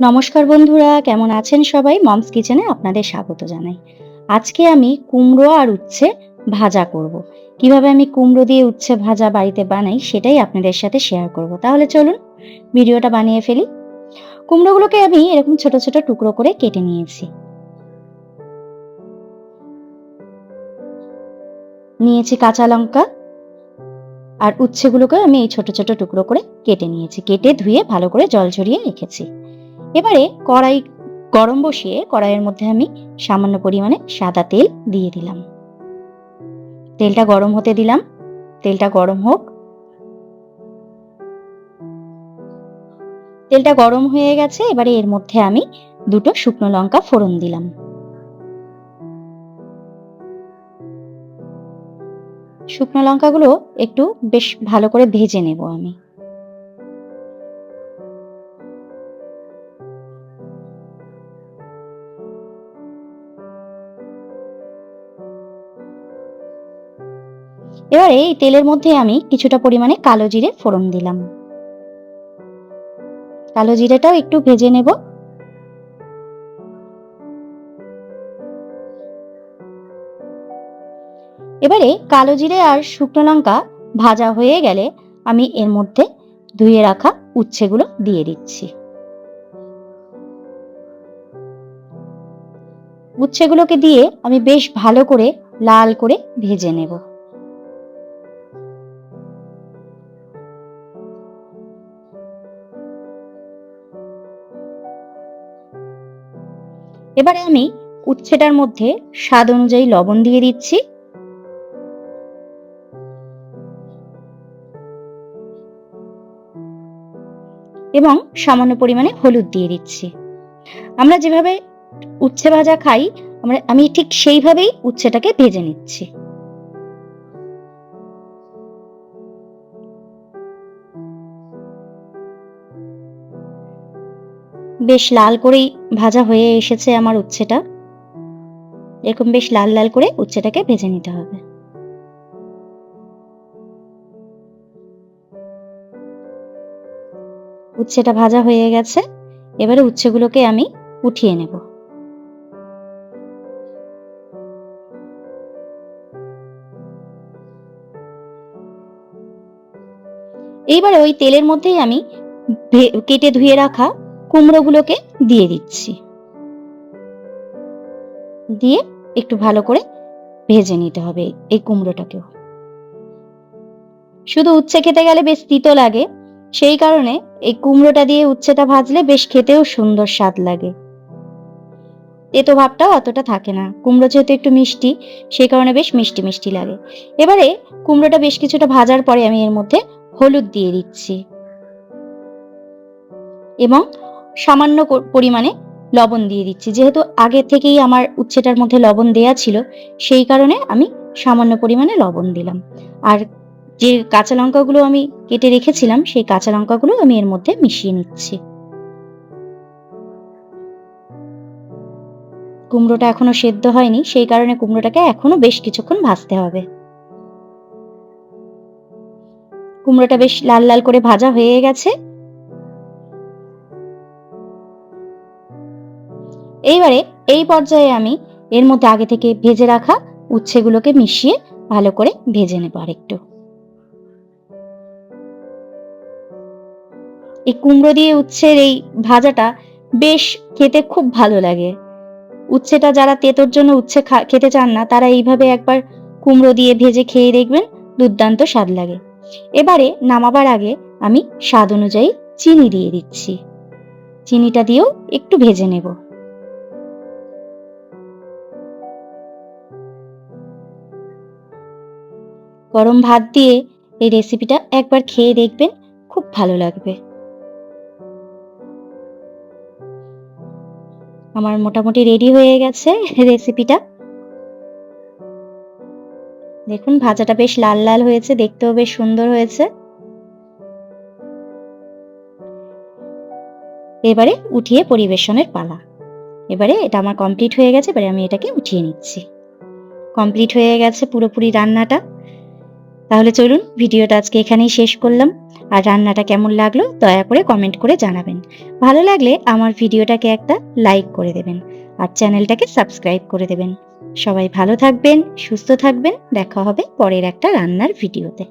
নমস্কার বন্ধুরা, কেমন আছেন সবাই? মমস কিচেনে আপনাদের স্বাগত জানাই। আজকে আমি কুমড়ো আর উচ্ছে ভাজা করব। কিভাবে আমি কুমড়ো দিয়ে উচ্ছে ভাজা বাড়িতে বানাই সেটাই আপনাদের সাথে শেয়ার করব। তাহলে চলুন ভিডিওটা বানিয়ে ফেলি। কুমড়োগুলোকে আমি এরকম ছোট ছোট টুকরো করে কেটে নিয়েছি। নিয়েছি কাঁচা লঙ্কা আর উচ্ছেগুলোকে আমি এই ছোট ছোট টুকরো করে কেটে নিয়েছি। কেটে ধুয়ে ভালো করে জল ঝরিয়ে রেখেছি। এবারে কড়াই গরম বসিয়ে কড়াইয়ের মধ্যে আমি সামান্য পরিমাণে সাদা তেল দিয়ে দিলাম। তেলটা গরম হতে দিলাম। তেলটা গরম হোক। তেলটা গরম হয়ে গেছে। এবারে এর মধ্যে আমি দুটো শুকনো লঙ্কা ফোড়ন দিলাম। শুকনো লঙ্কাগুলো একটু বেশ ভালো করে ভেজে নেব আমি। এবারে এই তেলের মধ্যে আমি কিছুটা পরিমাণে কালো জিরে ফোড়ন দিলাম। কালো জিরেটাও একটু ভেজে নেব। এবারে কালো জিরে আর শুকনো লঙ্কা ভাজা হয়ে গেলে আমি এর মধ্যে ধুয়ে রাখা উচ্ছেগুলো দিয়ে দিচ্ছি। উচ্ছেগুলোকে দিয়ে আমি বেশ ভালো করে লাল করে ভেজে নেব। এবারে আমি উচ্ছেটার মধ্যে স্বাদ অনুযায়ী লবণ দিয়ে দিচ্ছি এবং সামান্য পরিমাণে হলুদ দিয়ে দিচ্ছি। আমরা যেভাবে উচ্ছে ভাজা খাই আমি ঠিক সেইভাবেই উচ্ছেটাকে ভেজে নিচ্ছি। বেশ লাল করেই ভাজা হয়ে এসেছে আমার উচ্ছেটা। এরকম বেশ লাল লাল করে উচ্ছেটাকে ভেজে নিতে হবে। উচ্ছেটা ভাজা হয়ে গেছে। এবারে উচ্ছেগুলোকে আমি উঠিয়ে নেব। এইবারে ওই তেলের মধ্যেই আমি কেটে ধুয়ে রাখা কুমড়োগুলোকে দিয়ে দিচ্ছি। দিয়ে একটু ভালো করে ভেজে নিতে হবে এই কুমড়োটাকেও। শুধু উচ্ছে খেতে গেলে বেশ তিতো লাগে, সেই কারণে এই কুমড়োটা দিয়ে উচ্ছেটা ভাজলে বেশ খেতেও সুন্দর স্বাদ লাগে। তেতো ভাবটাও অতটা থাকে না। কুমড়ো যেহেতু একটু মিষ্টি, সেই কারণে বেশ মিষ্টি মিষ্টি লাগে। এবারে কুমড়োটা বেশ কিছুটা ভাজার পরে আমি এর মধ্যে হলুদ দিয়ে দিচ্ছি এবং সামান্য পরিমাণে লবণ দিয়ে দিচ্ছি। যেহেতু আগে থেকেই আমার উচ্ছেটার মধ্যে লবণ দেয়া ছিল, সেই কারণে আমি সামান্য পরিমাণে লবণ দিলাম। আর যে কাঁচা লঙ্কাগুলো আমি কেটে রেখেছিলাম সেই কাঁচা লঙ্কাগুলো আমি এর মধ্যে মিশিয়ে নিচ্ছি। কুমড়োটা এখনো সেদ্ধ হয়নি, সেই কারণে কুমড়োটাকে এখনো বেশ কিছুক্ষণ ভাজতে হবে। কুমড়োটা বেশ লাল লাল করে ভাজা হয়ে গেছে। এইবারে এই পর্যায়ে আমি এর মধ্যে আগে থেকে ভেজে রাখা উচ্ছেগুলোকে মিশিয়ে ভালো করে ভেজে নেব আরেকটু। এই কুমড়ো দিয়ে উচ্ছের এই ভাজাটা বেশ খেতে খুব ভালো লাগে। উচ্ছেটা যারা তেতোর জন্য উচ্ছে খেতে চান না, তারা এইভাবে একবার কুমড়ো দিয়ে ভেজে খেয়ে দেখবেন, দুর্দান্ত স্বাদ লাগে। এবারে নামাবার আগে আমি স্বাদ অনুযায়ী চিনি দিয়ে দিচ্ছি। চিনিটা দিয়েও একটু ভেজে নেব। গরম ভাত দিয়ে এই রেসিপিটা একবার খেয়ে দেখবেন, খুব ভালো লাগবে। আমার মোটামুটি রেডি হয়ে গেছে রেসিপিটা। দেখুন ভাজাটা বেশ লাল লাল হয়েছে, দেখতেও বেশ সুন্দর হয়েছে। এবারে উঠিয়ে পরিবেশনের পালা। এবারে এটা আমার কমপ্লিট হয়ে গেছে। এবারে আমি এটাকে উঠিয়ে নিচ্ছি। কমপ্লিট হয়ে গেছে পুরোপুরি রান্নাটা। তাহলে চলুন ভিডিওটা আজকে এখানেই শেষ করলাম। আর রান্নাটা কেমন লাগলো দয়া করে কমেন্ট করে জানাবেন। ভালো লাগলে আমার ভিডিওটাকে একটা লাইক করে দেবেন আর চ্যানেলটাকে সাবস্ক্রাইব করে দেবেন। সবাই ভালো থাকবেন, সুস্থ থাকবেন। দেখা হবে পরের একটা রান্নার ভিডিওতে।